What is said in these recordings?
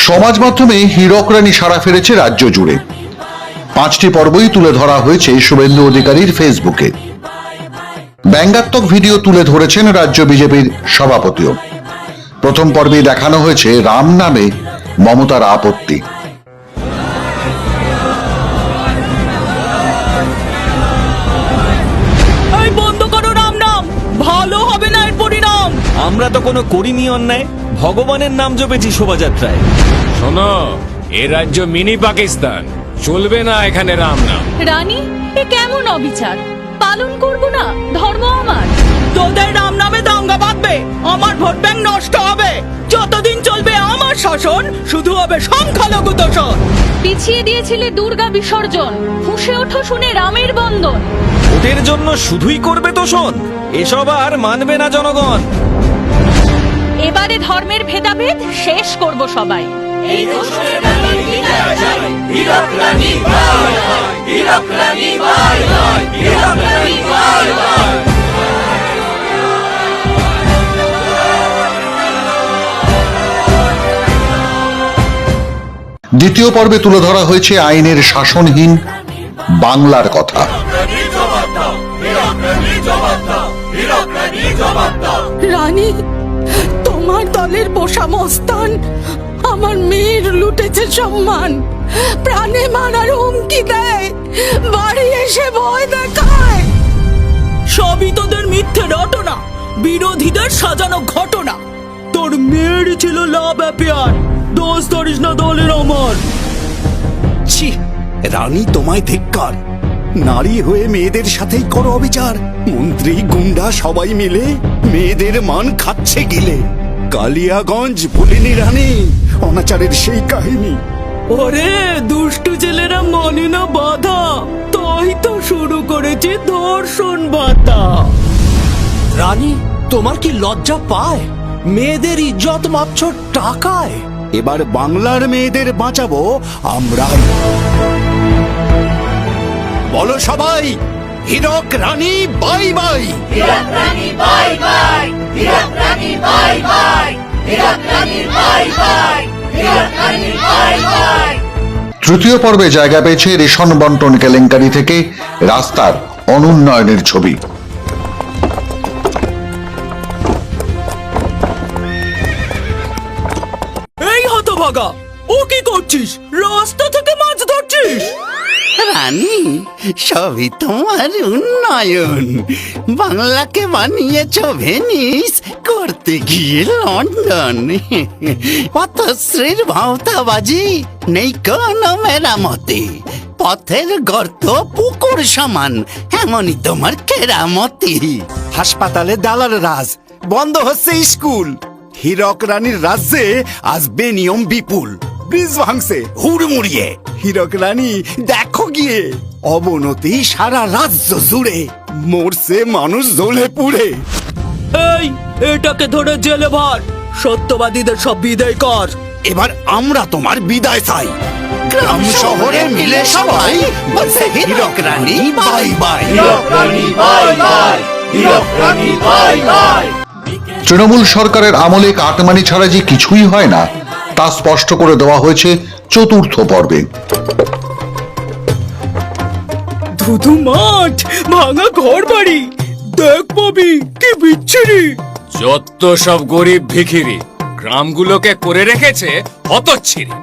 সমাজ মাধ্যমে হীরক রানী সাড়া ফেলেছে রাজ্য জুড়ে। 5টি পর্বই তুলে ধরা হয়েছে শুভেন্দু অধিকারীর ফেসবুকে। ব্যঙ্গাত্মক ভিডিও তুলে ধরেছেন রাজ্য বিজেপির সভাপতিও। প্রথম পর্বে দেখানো হয়েছে রাম নামে মমতার আপত্তি। বন্ধ করো রাম নাম, ভালো হবে না এর পরিণাম। আমরা তো কোনো করিনি অন্যায়, ভগবানের নাম জপেছি শোভাযাত্রায়। শোনো, এ রাজ্য মিনি পাকিস্তান, চলবে না এখানে রাম নাম। রানী, এ কেমন অবিচার? পালন করব না ধর্ম আমার। তোদের রাম নামে দাঙ্গা বাঁধবে, আমার ভোট ব্যাংক নষ্ট হবে। যতদিন চলবে আমার শাসন, শুধু হবে সংখ্যালঘু দোষণ। পিছিয়ে দিয়েছিলে দুর্গা বিসর্জন, ফুঁসে ওঠো শুনে রামের বন্দন। ভোটের জন্য শুধুই করবে তোষণ, এসব আর মানবে না জনগণ। এবারে ধর্মের ভেদাভেদ শেষ করব সবাই। এই দোষরের রানীর বিদায় চাই, হীরক রানী বাই বাই, হীরক রানী বাই বাই, হীরক রানী বাই বাই। দ্বিতীয় পর্বে তুলে ধরা হয়েছে আইনের শাসনহীন বাংলার কথা। রানী, তোমার দলের পোষা মস্তান আমার মেয়ের লুটেছে সম্মান। প্রাণে মারার হুমকি দেয়, বাড়ি এসে ভয় দেখায়। সবই তোদের মিথ্যে রটনা, বিরোধীদের সাজানো ঘটনা। তোর মেয়েরই ছিল লাভ অ্যাফেয়ার, দোষ ধরিস না দলের আমার। ছি, রানী তোমায় ধিক্কার। নারী হয়ে মেয়েদের সাথেই করো অবিচার। মন্ত্রী গুন্ডা সবাই মিলে মেয়েদের মান খাচ্ছে গিলে। কালিয়াগঞ্জ ভুলিনি রানী, অনাচারের সেই কাহিনী। ওরে দুষ্টু ছেলেরা মানে না বাধা, তাই তো শুরু করেছে ধর্ষণ বাধা। রানী, তোমার কি লজ্জা পায়? মেয়েদের ইজ্জত মাপছ টাকায়। এবার বাংলার মেয়েদের বাঁচাবো আমরাই। বলো সবাই, হীরক রানী বাই বাই, হীরক রানী বাই বাই, হীরক রানী বাই বাই, হীরক রানী বাই বাই, হীরক রানী বাই বাই। তৃতীয় পর্বে জায়গা পেয়েছে রেশন বন্টন কেলেঙ্কারি থেকে রাস্তার অনুন্নয়নের ছবি। এই হতভাগা, ও কি করছিস? রাস্তা থেকে মাছ ধরছিস? রানী, সবই তোমার উন্নয়ন। বাংলাকে বানিয়েছ ভেনিস, করতে গিয়ে লন্ডন। পথশ্রীর ভাওতাবাজি, নেই কোনো মেরামতি। পথের গর্ত পুকুর সমান, এমনই তোমার কেরামতি। হাসপাতালে দালাল রাজ, বন্ধ হচ্ছে স্কুল। হীরক রানীর রাজ্যে আসবে নিয়ম বিপুল। ব্রিজ ভাঙছে হুড়মুড়িয়ে, হীরক রানী দেখো গিয়ে। অবনতি সারা রাজ্য জুড়ে, মরছে মানুষ জ্বলে পুড়ে। এই, এটাকে ধরে জেলে ভর, সত্যবাদীদের সব বিদায় কর। এবার আমরা তোমার বিদায় চাই। গ্রাম শহরে মিলে সবাই বলছে হীরক রানী বাই বাই, হীরক রানী বাই বাই, হীরক রানী বাই বাই। তৃণমূল সরকারের আমলে কাটমানি ছাড়া যে কিছুই হয় না তা স্পষ্ট করে দেওয়া হয়েছে চতুর্থ পর্বে। ধুধু মাঠ, ভাঙা ঘর বাড়ি, দেখ পাবি কি বিচ্ছিরি। যত সব গরিব ভিখিরি গ্রামগুলোকে করে রেখেছে হতচ্ছিরি।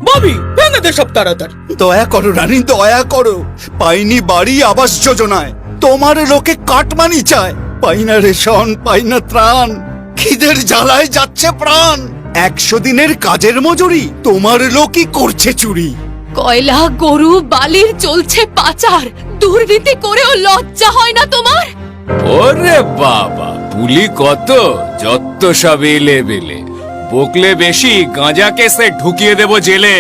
ভাবি ভেঙে দে সব তাড়াতাড়ি। দয়া করো রানী, দয়া করো। পাইনি বাড়ি আবাস যোজনায়, তোমার লোকে কাটমানি চায়। পাইনা রেশন, পাইনা ত্রাণ, খিদের জ্বালায় যাচ্ছে প্রাণ। 100 দিনের কাজের মজুরি, তোমার লোকই করছে চুরি। কয়লা গরু বালির চলছে পাচার, দুর্নীতি করেও লজ্জা হয় না তোমার? ওরে বাবা, পুলি কত, যত সব এলে বেলে। বকলে বেশি, গাঁজা কেসে ঢুকিয়ে দেব জেলে।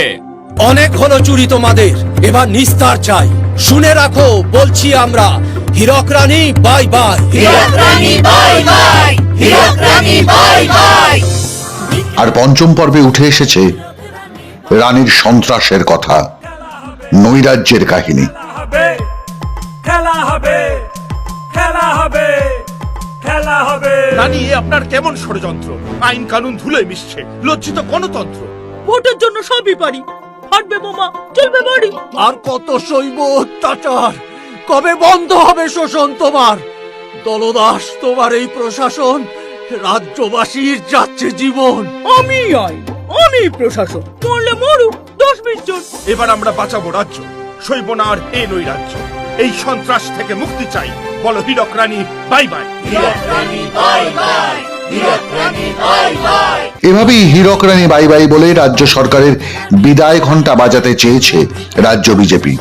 অনেক হলো চুরি তোমাদের, এবার নিস্তার চাই। শুনে রাখো বলছি আমরা, হীরক রানী বাই বাই, হীরক রানী বাই বাই, হীরক রানী বাই বাই। আর পঞ্চম পর্বে উঠে এসেছে রানীর সন্ত্রাসের কথা, নৈরাজ্যের কাহিনী। খেলা হবে, খেলা হবে, খেলা হবে। রানী, আপনার কেমন ষড়যন্ত্র? আইন কানুন ধুলোয় মিশছে, লজ্জিত গণতন্ত্র। ভোটের জন্য সবই পারি। ফাটবে বোমা, চলবে বাড়ি। আর কত সইব অত্যাচার? কবে বন্ধ হবে শোষণ তোমার? দলদাস তোমার এই প্রশাসন, রাজ্যবাসীর যাচ্ছে জীবন। আমি আইন, আমি প্রশাসন, মরলে মরুক 10-20 জন। এবার আমরা বাঁচাবো রাজ্য, সইব না আর এ নই রাজ্য। এই সন্ত্রাস থেকে মুক্তি চাই, বলো হীরক রানী বাই বাই। এভাবেই হীরক রানী বাই বাই বলে রাজ্য সরকারের বিদায় ঘণ্টা বাজাতে চেয়েছে রাজ্য বিজেপি।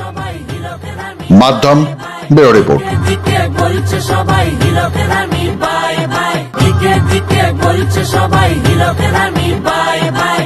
মাধ্যম ব্যুরো রিপোর্ট। বলছে সবাই হীরক রানী বাই বাই, দিকে দিকে বলছে সবাই হীরক রানী বাই বাই।